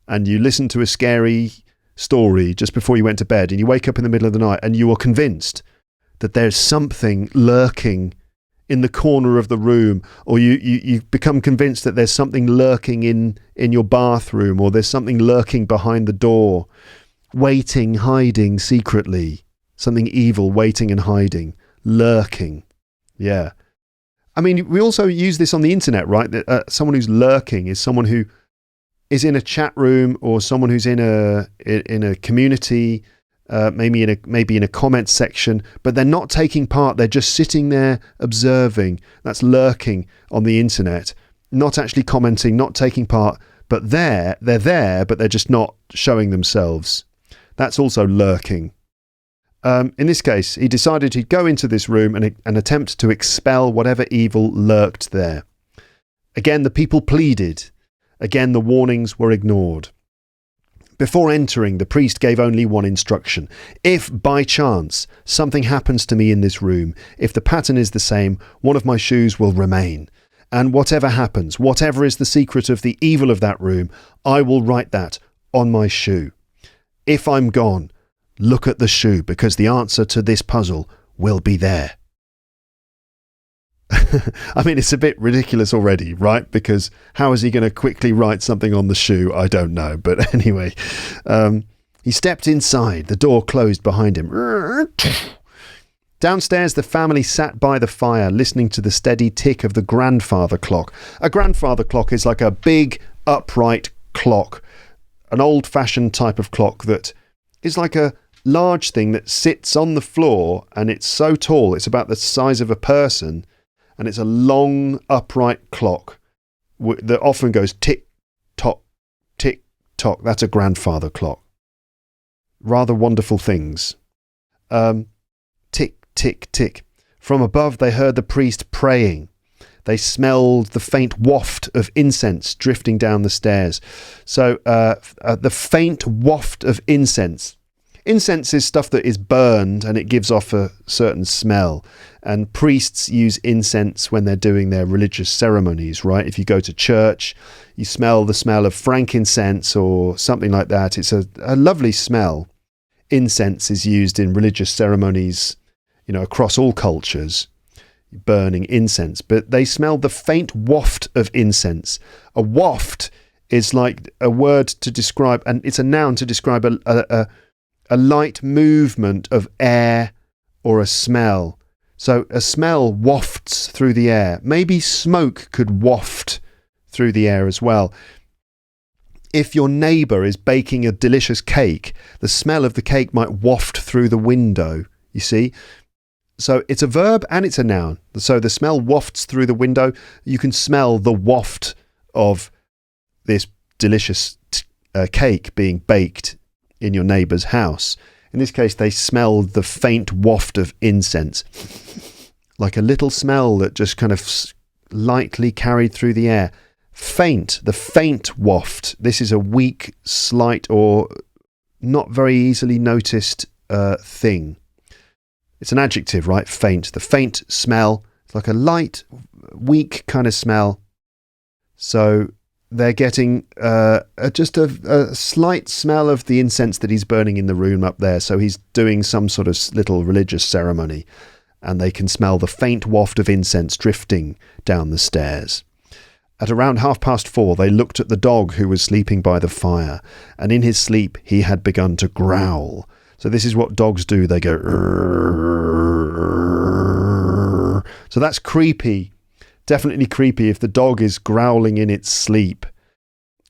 and you listen to a scary story just before you went to bed, and you wake up in the middle of the night and you are convinced that there's something lurking in the corner of the room, or you become convinced that there's something lurking in your bathroom, or there's something lurking behind the door, waiting, hiding secretly, something evil waiting and hiding, lurking. Yeah. I mean, we also use this on the internet, right? That someone who's lurking is someone who is in a chat room, or someone who's in a community, maybe in a comment section, but they're not taking part. They're just sitting there observing. That's lurking on the internet, not actually commenting, not taking part. But they're there, but they're just not showing themselves. That's also lurking. In this case, he decided he'd go into this room and attempt to expel whatever evil lurked there. Again, the people pleaded. Again, the warnings were ignored. Before entering, the priest gave only one instruction. If, by chance, something happens to me in this room, if the pattern is the same, one of my shoes will remain. And whatever happens, whatever is the secret of the evil of that room, I will write that on my shoe. If I'm gone, look at the shoe, because the answer to this puzzle will be there. I mean, it's a bit ridiculous already, right? Because how is he going to quickly write something on the shoe? I don't know. But anyway, he stepped inside. The door closed behind him. Downstairs, the family sat by the fire, listening to the steady tick of the grandfather clock. A grandfather clock is like a big, upright clock, an old-fashioned type of clock that is like a large thing that sits on the floor, and it's so tall, it's about the size of a person, and it's a long, upright clock that often goes tick-tock, tick-tock. That's a grandfather clock. Rather wonderful things. Tick, tick, tick. From above, they heard the priest praying. They smelled the faint waft of incense drifting down the stairs. So the faint waft of incense. Incense is stuff that is burned and it gives off a certain smell. And priests use incense when they're doing their religious ceremonies, right? If you go to church, you smell the smell of frankincense or something like that. It's a lovely smell. Incense is used in religious ceremonies, across all cultures, burning incense. But they smelled the faint waft of incense. A waft is like a word to describe, and it's a noun to describe a light movement of air or a smell. So a smell wafts through the air. Maybe smoke could waft through the air as well. If your neighbour is baking a delicious cake, the smell of the cake might waft through the window, you see. So it's a verb and it's a noun. So the smell wafts through the window. You can smell the waft of this delicious cake being baked in your neighbour's house. In this case, they smelled the faint waft of incense, like a little smell that just kind of lightly carried through the air. Faint, the faint waft. This is a weak, slight, or not very easily noticed thing. It's an adjective, right? Faint. The faint smell. It's like a light, weak kind of smell. So they're getting just a slight smell of the incense that he's burning in the room up there. So he's doing some sort of little religious ceremony, and they can smell the faint waft of incense drifting down the stairs. At around 4:30, they looked at the dog who was sleeping by the fire, and in his sleep he had begun to growl. So this is what dogs do. They go, "Rrrr." So that's creepy. Definitely creepy if the dog is growling in its sleep.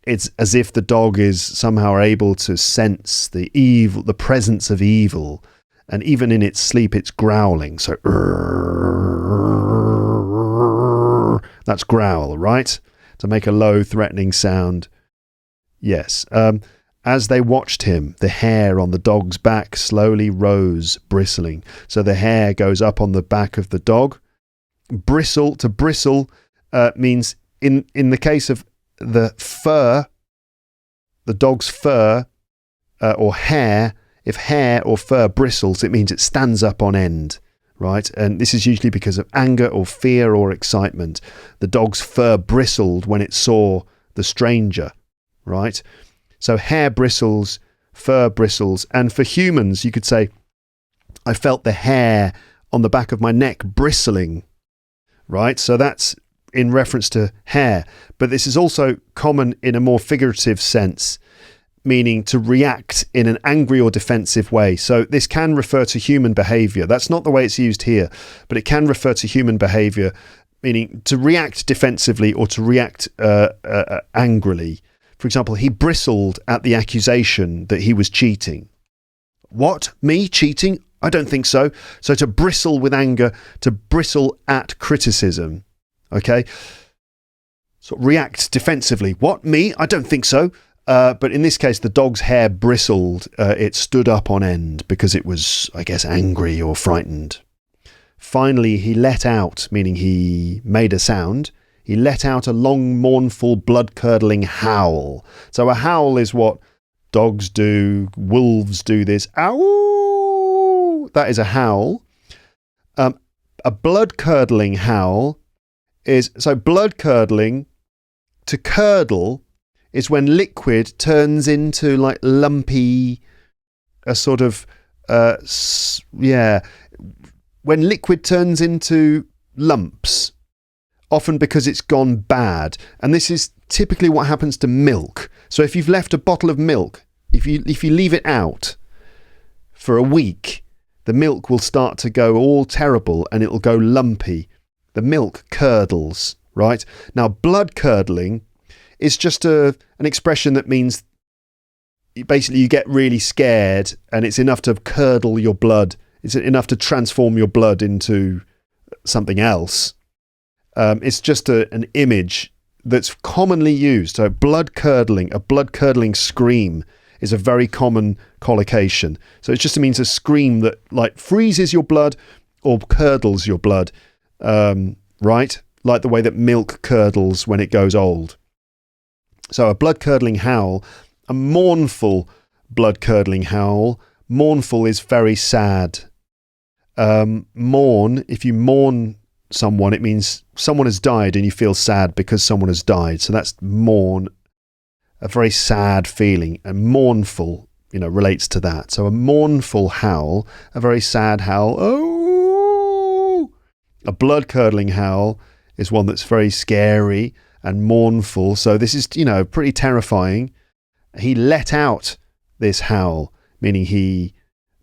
It's as if the dog is somehow able to sense the evil, the presence of evil, and even in its sleep it's growling. So that's growl, right? To make a low, threatening sound. Yes. As they watched him, the hair on the dog's back slowly rose, bristling. So the hair goes up on the back of the dog. Bristle, to bristle, means in the case of the fur, the dog's fur or hair, if hair or fur bristles, it means it stands up on end, right? And this is usually because of anger or fear or excitement. The dog's fur bristled when it saw the stranger, right? So hair bristles, fur bristles. And for humans, you could say, I felt the hair on the back of my neck bristling, right? So that's in reference to hair. But this is also common in a more figurative sense, meaning to react in an angry or defensive way. So this can refer to human behaviour. That's not the way it's used here, but it can refer to human behaviour. meaning to react defensively or to react angrily. For example, he bristled at the accusation that he was cheating. What? Me cheating? I don't think so. So to bristle with anger, to bristle at criticism. Okay? So react defensively. What? Me? I don't think so. But in this case, the dog's hair bristled. It stood up on end because it was, I guess, angry or frightened. Finally, he let out, meaning he made a sound. He let out a long, mournful, blood-curdling howl. So a howl is what dogs do, wolves do this. Ow! That is a howl. A blood-curdling howl is, so blood-curdling, to curdle, is when liquid turns into like lumpy, a sort of, when liquid turns into lumps, often because it's gone bad. And this is typically what happens to milk. So if you've left a bottle of milk, if you leave it out for a week, the milk will start to go all terrible and it'll go lumpy. The milk curdles, right? Now, blood curdling is just an expression that means basically you get really scared and it's enough to curdle your blood. It's enough to transform your blood into something else. It's just an image that's commonly used. So blood curdling, a blood curdling scream is a very common collocation. So it just means a scream that like freezes your blood or curdles your blood, right? Like the way that milk curdles when it goes old. So a blood-curdling howl, a mournful blood-curdling howl. Mournful is very sad. Mourn, if you mourn someone, it means someone has died and you feel sad because someone has died. So that's mourn, a very sad feeling. And mournful, relates to that. So a mournful howl, a very sad howl. Oh! A blood-curdling howl is one that's very scary and mournful. So this is, pretty terrifying. He let out this howl, meaning he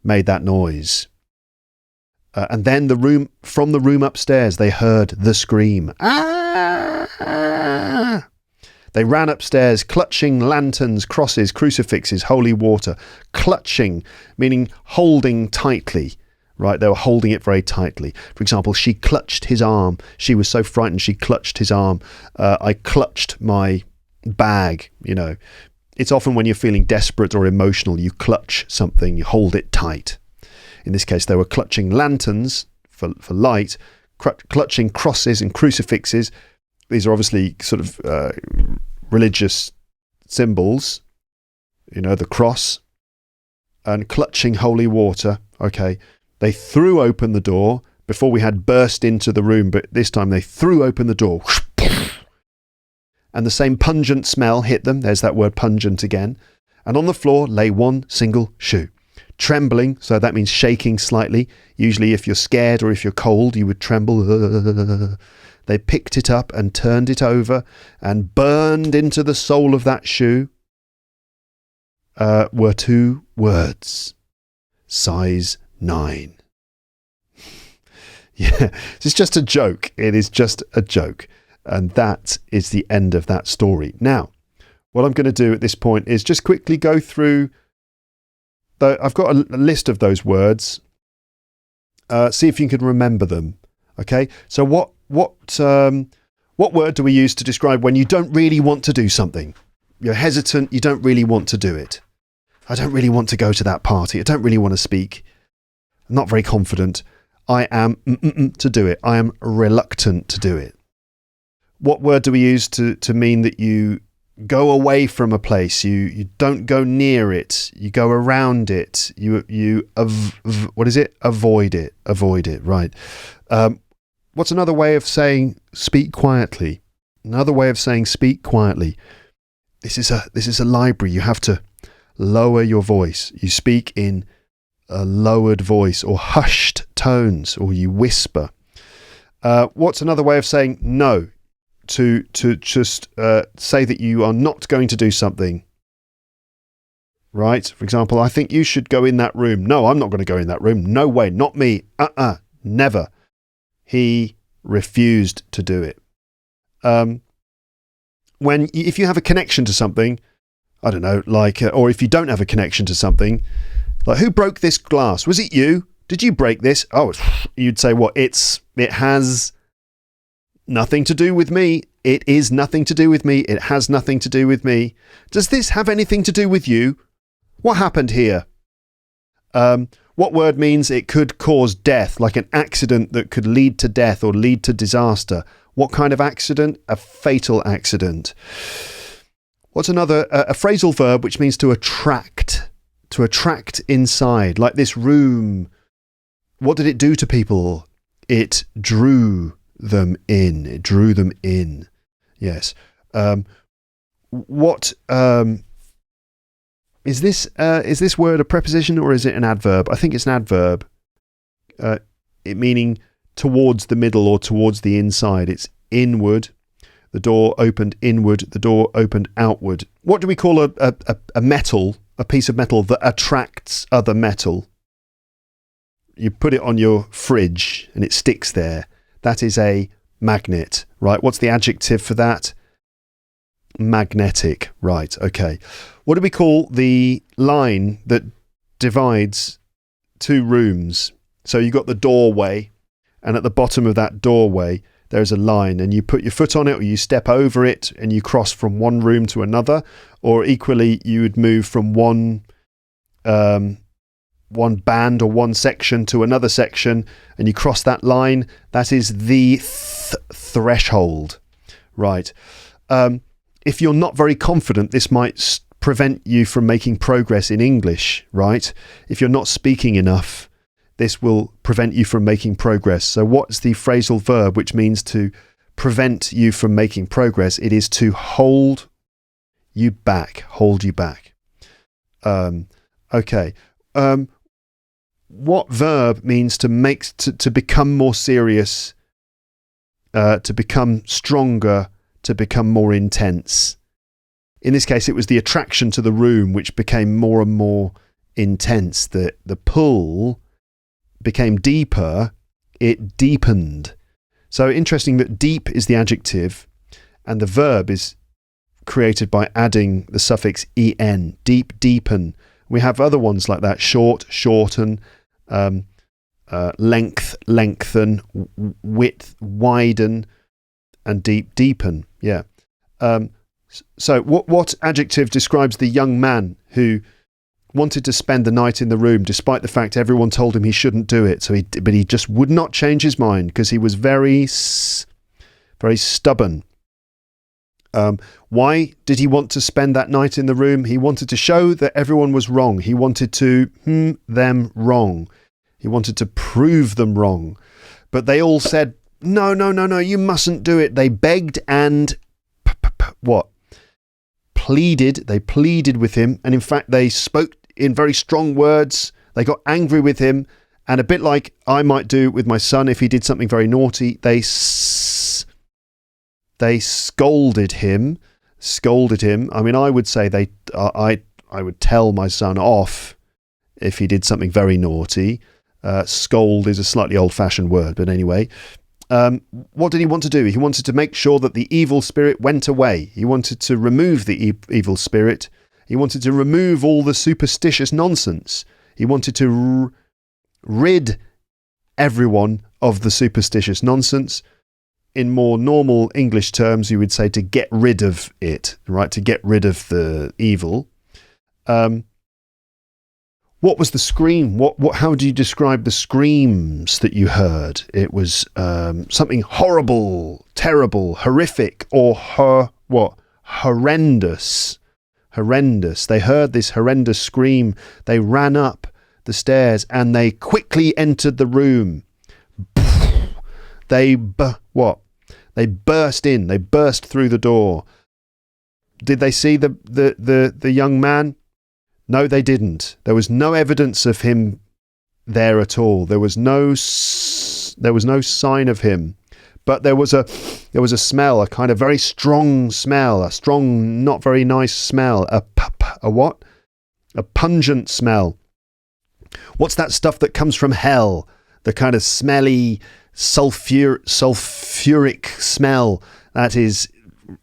made that noise. And then from the room upstairs, they heard the scream. Ah! They ran upstairs, clutching lanterns, crosses, crucifixes, holy water. Clutching, meaning holding tightly. Right, they were holding it very tightly. For example, she clutched his arm. She was so frightened, she clutched his arm. I clutched my bag, It's often when you're feeling desperate or emotional, you clutch something, you hold it tight. In this case, they were clutching lanterns for light, clutching crosses and crucifixes. These are obviously sort of religious symbols, the cross, and clutching holy water. Okay. They threw open the door before we had burst into the room, but this time they threw open the door. And the same pungent smell hit them. There's that word pungent again. And on the floor lay one single shoe. Trembling, so that means shaking slightly. Usually if you're scared or if you're cold, you would tremble. They picked it up and turned it over and burned into the sole of that shoe were two words. Size 9. Yeah, it's just a joke. It is just a joke. And that is the end of that story. Now, what I'm going to do at this point is just quickly go through. I've got a list of those words. See if you can remember them. Okay. So what word do we use to describe when you don't really want to do something? You're hesitant. You don't really want to do it. I don't really want to go to that party. I don't really want to speak. I'm not very confident. I am to do it. I am reluctant to do it. What word do we use to mean that you go away from a place? You don't go near it. You go around it. What is it? Avoid it. Avoid it. Right. What's another way of saying speak quietly? Another way of saying speak quietly. This is a library. You have to lower your voice. You speak in a lowered voice or hushed tones, or you whisper. What's another way of saying no? To just say that you are not going to do something. Right? For example, I think you should go in that room. No, I'm not going to go in that room. No way. Not me. Never. He refused to do it. If you have a connection to something, I don't know, like, or if you don't have a connection to something, like, who broke this glass? Was it you? Did you break this? Oh, you'd say what? It has nothing to do with me. It is nothing to do with me. It has nothing to do with me. Does this have anything to do with you? What happened here? What word means it could cause death, like an accident that could lead to death or lead to disaster? What kind of accident? A fatal accident. What's another? A phrasal verb which means to attract inside, like this room. What did it do to people? It drew them in. It drew them in. Yes. Is this word a preposition or is it an adverb? I think it's an adverb. It meaning towards the middle or towards the inside. It's inward. The door opened inward. The door opened outward. What do we call a metal, a piece of metal that attracts other metal? You put it on your fridge and it sticks there. That is a magnet, right? What's the adjective for that? Magnetic, right, okay. What do we call the line that divides two rooms? So you've got the doorway, and at the bottom of that doorway, there's a line, and you put your foot on it, or you step over it, and you cross from one room to another, or equally, you would move from one band or one section to another section, and you cross that line. That is the threshold, right? If you're not very confident, this might prevent you from making progress in English, right? If you're not speaking enough, this will prevent you from making progress. So what's the phrasal verb which means to prevent you from making progress? It is to hold you back. Hold you back. Okay. What verb means to become more serious, to become stronger, to become more intense? In this case, it was the attraction to the room which became more and more intense. The pull became deeper. It deepened. So interesting that deep is the adjective and the verb is created by adding the suffix en. Deep, deepen. We have other ones like that. Short, shorten, length, lengthen, width, widen, and deep, deepen. Yeah. So what adjective describes the young man who wanted to spend the night in the room despite the fact everyone told him he shouldn't do it? But he just would not change his mind because he was very stubborn. Why did he want to spend that night in the room? He wanted to show that everyone was wrong. He wanted to them wrong. He wanted to prove them wrong. But they all said, no, you mustn't do it. They begged and pleaded. They pleaded with him. And in fact, they spoke in very strong words. They got angry with him. And a bit like I might do with my son if he did something very naughty, they scolded him. I mean, I would say I would tell my son off if he did something very naughty. Scold is a slightly old-fashioned word, but anyway. What did he want to do? He wanted to make sure that the evil spirit went away. He wanted to remove the evil spirit. He wanted to remove all the superstitious nonsense. He wanted to rid everyone of the superstitious nonsense. In more normal English terms, you would say to get rid of it, right? To get rid of the evil. What was the scream? How do you describe the screams that you heard? It was something horrible, terrible, horrific, or horrendous. Horrendous. They heard this horrendous scream. They ran up the stairs and they quickly entered the room. They burst in. They burst through the door. Did they see the young man? No, they didn't. There was no evidence of him there at all. There was no sign of him. But there was a smell, a kind of very strong smell, a strong, not very nice smell. A what? A pungent smell. What's that stuff that comes from hell? The kind of smelly sulfuric smell. That is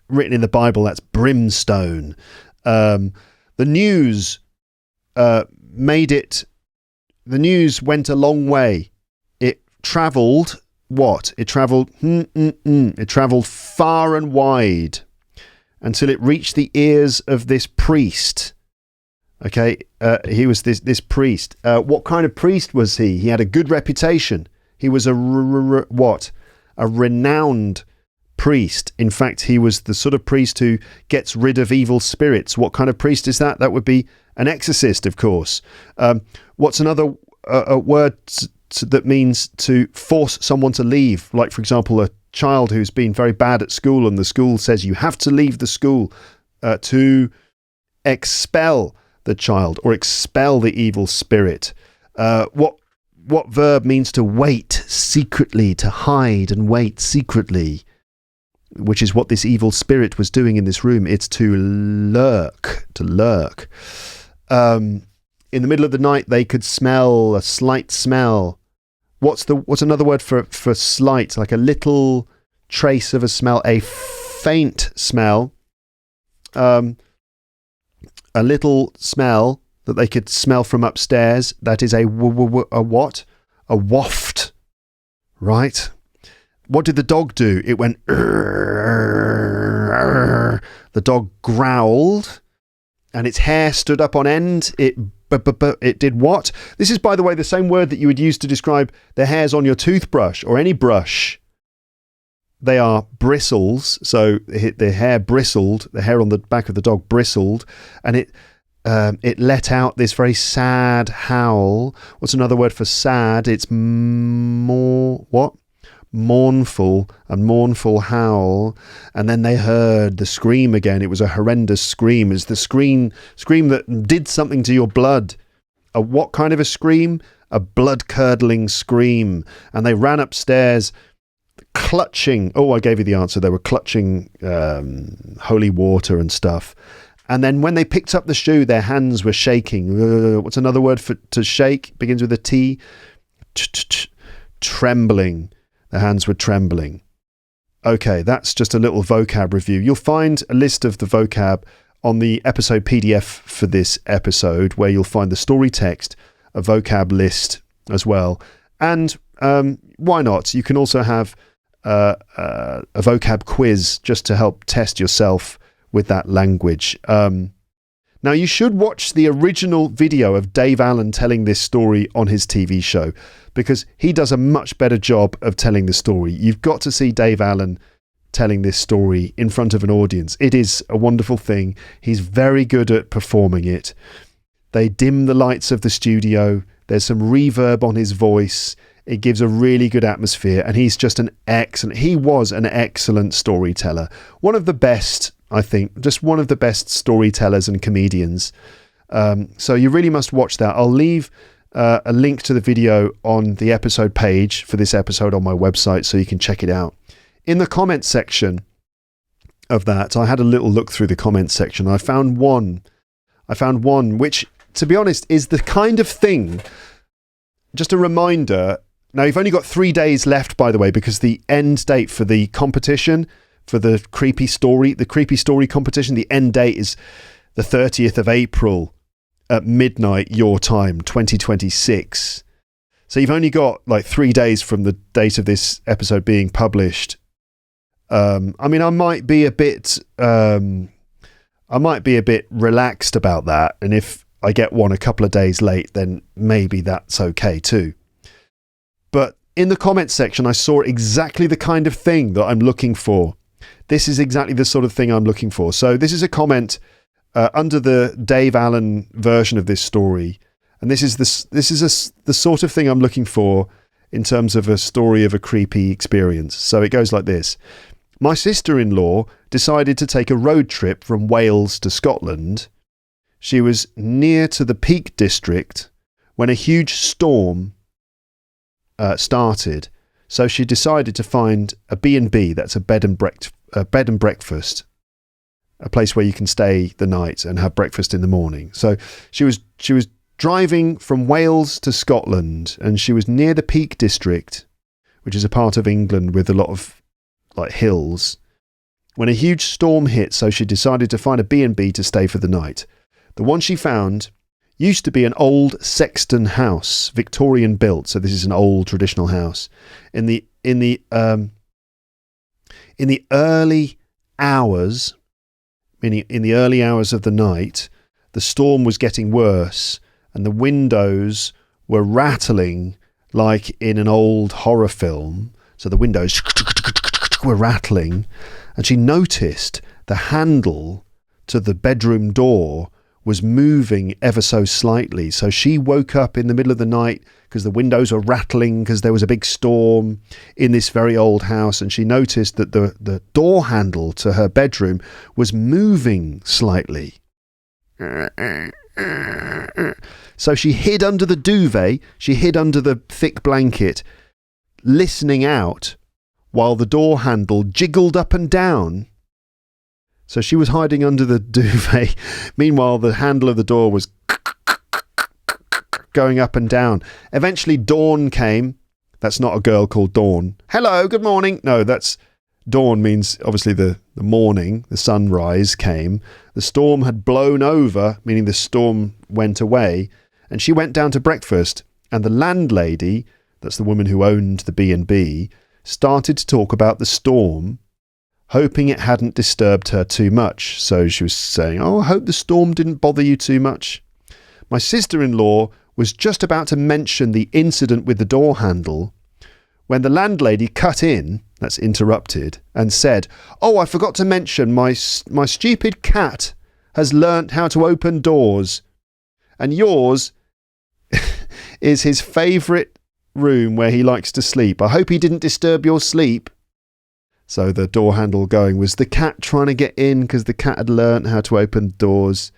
written in the Bible. That's brimstone. The news the news went a long way. It travelled what? It travelled It travelled far and wide until it reached the ears of this priest. Okay, he was this priest. What kind of priest was he? He had a good reputation. He was a renowned priest. In fact, he was the sort of priest who gets rid of evil spirits. What kind of priest is that? That would be an exorcist, of course. What's another word that means to force someone to leave? Like, for example, a child who's been very bad at school and the school says you have to leave the school, to expel the child or expel the evil spirit. What verb means to wait secretly, to hide and wait secretly, which is what this evil spirit was doing in this room. It's to lurk. In the middle of the night, they could smell a slight smell. What's another word for slight? Like a little trace of a smell, a faint smell. A little smell that they could smell from upstairs. That is a what? A waft. Right? What did the dog do? It went... The dog growled and its hair stood up on end. It did what? This is, by the way, the same word that you would use to describe the hairs on your toothbrush or any brush. They are bristles. So the hair bristled. The hair on the back of the dog bristled, and it let out this very sad howl. What's another word for sad? It's mournful, a mournful howl. And then they heard the scream again. It was a horrendous scream. It's the scream that did something to your blood. What kind of a scream? A blood-curdling scream. And they ran upstairs clutching. I gave you the answer. They were clutching holy water and stuff. And then when they picked up the shoe, their hands were shaking. What's another word for to shake? Begins with a T. Trembling. The hands were trembling. Okay, that's just a little vocab review. You'll find a list of the vocab on the episode PDF for this episode, where you'll find the story text, a vocab list as well. And why not? You can also have a vocab quiz just to help test yourself with that language. Now, you should watch the original video of Dave Allen telling this story on his TV show, because he does a much better job of telling the story. You've got to see Dave Allen telling this story in front of an audience. It is a wonderful thing. He's very good at performing it. They dim the lights of the studio. There's some reverb on his voice. It gives a really good atmosphere, and he was an excellent storyteller. One of the best, I think, just one of the best storytellers and comedians. So you really must watch that. I'll leave a link to the video on the episode page for this episode on my website, so you can check it out. In the comments section of that, I had a little look through the comments section. I found one which, to be honest, is the kind of thing, just a reminder. Now, you've only got 3 days left, by the way, because the end date for the competition, for the creepy story competition, the end date is the 30th of April at midnight your time, 2026. So you've only got like 3 days from the date of this episode being published. I mean, I might be a bit relaxed about that, and if I get one a couple of days late, then maybe that's okay too. But in the comments section, I saw exactly the kind of thing that I'm looking for. This is exactly the sort of thing I'm looking for. So this is a comment under the Dave Allen version of this story, and this is the sort of thing I'm looking for in terms of a story of a creepy experience. So it goes like this. My sister-in-law decided to take a road trip from Wales to Scotland. She was near to the Peak District when a huge storm started. So she decided to find a B&B, that's a bed and breakfast, a place where you can stay the night and have breakfast in the morning. So she was driving from Wales to Scotland, and she was near the Peak District which is a part of England with a lot of like hills, when a huge storm hit, so she decided to find a B&B to stay for the night. The one she found used to be an old Sexton house, Victorian built, so this is an old traditional house. In the early hours, meaning in the early hours of the night, the storm was getting worse and the windows were rattling like in an old horror film. So the windows were rattling, and she noticed the handle to the bedroom door was moving ever so slightly. So she woke up in the middle of the night because the windows were rattling because there was a big storm in this very old house, and she noticed that the door handle to her bedroom was moving slightly. So she hid under the duvet, she hid under the thick blanket, listening out while the door handle jiggled up and down. So she was hiding under the duvet. Meanwhile, the handle of the door was going up and down. Eventually, dawn came. That's not a girl called Dawn. Hello, good morning. No, that's dawn means obviously the morning, the sunrise came. The storm had blown over, meaning the storm went away, and she went down to breakfast. And the landlady, that's the woman who owned the B&B, started to talk about the storm, hoping it hadn't disturbed her too much. So she was saying, "Oh, I hope the storm didn't bother you too much. My sister-in-law was just about to mention the incident with the door handle when the landlady cut in," that's interrupted, and said, "Oh, I forgot to mention my stupid cat has learnt how to open doors, and yours is his favourite room where he likes to sleep. I hope he didn't disturb your sleep." So the door handle going was the cat trying to get in because the cat had learnt how to open doors.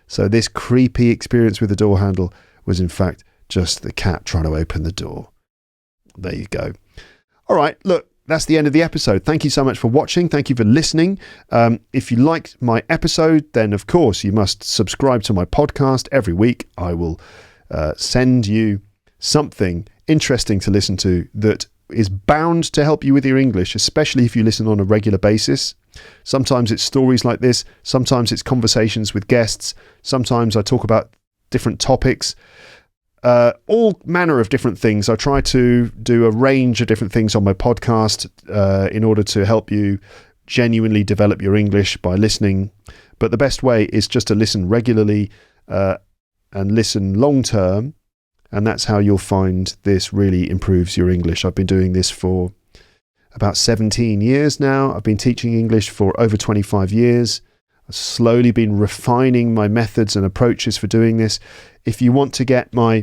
So this creepy experience with the door handle was in fact just the cat trying to open the door. There you go. All right, look, that's the end of the episode. Thank you so much for watching. Thank you for listening. If you liked my episode, then of course you must subscribe to my podcast. Every week I will send you something interesting to listen to that is bound to help you with your English, especially if you listen on a regular basis. Sometimes it's stories like this. Sometimes it's conversations with guests. Sometimes I talk about different topics. All manner of different things. I try to do a range of different things on my podcast in order to help you genuinely develop your English by listening. But the best way is just to listen regularly and listen long term. And that's how you'll find this really improves your English. I've been doing this for about 17 years now. I've been teaching English for over 25 years. I've slowly been refining my methods and approaches for doing this. If you want to get my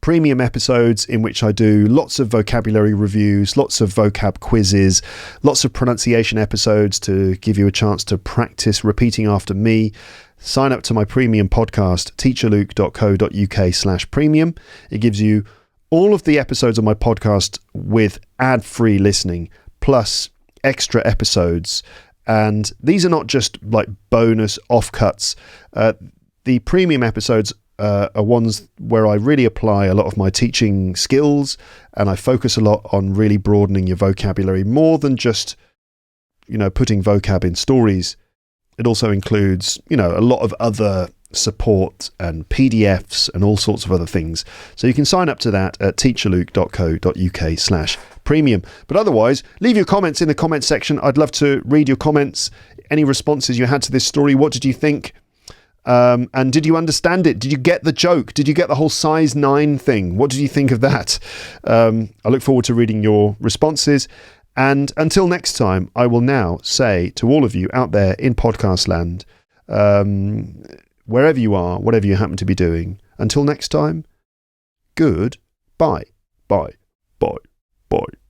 premium episodes in which I do lots of vocabulary reviews, lots of vocab quizzes, lots of pronunciation episodes to give you a chance to practice repeating after me, sign up to my premium podcast, teacherluke.co.uk/premium. It gives you all of the episodes of my podcast with ad-free listening, plus extra episodes. And these are not just like bonus offcuts. The premium episodes are ones where I really apply a lot of my teaching skills, and I focus a lot on really broadening your vocabulary more than just, putting vocab in stories. It also includes, a lot of other support and PDFs and all sorts of other things. So you can sign up to that at teacherluke.co.uk/premium. But otherwise, leave your comments in the comments section. I'd love to read your comments, any responses you had to this story. What did you think? And did you understand it? Did you get the joke? Did you get the whole size 9 thing? What did you think of that? I look forward to reading your responses. And until next time, I will now say to all of you out there in podcast land, wherever you are, whatever you happen to be doing, until next time, good bye, bye, bye, bye.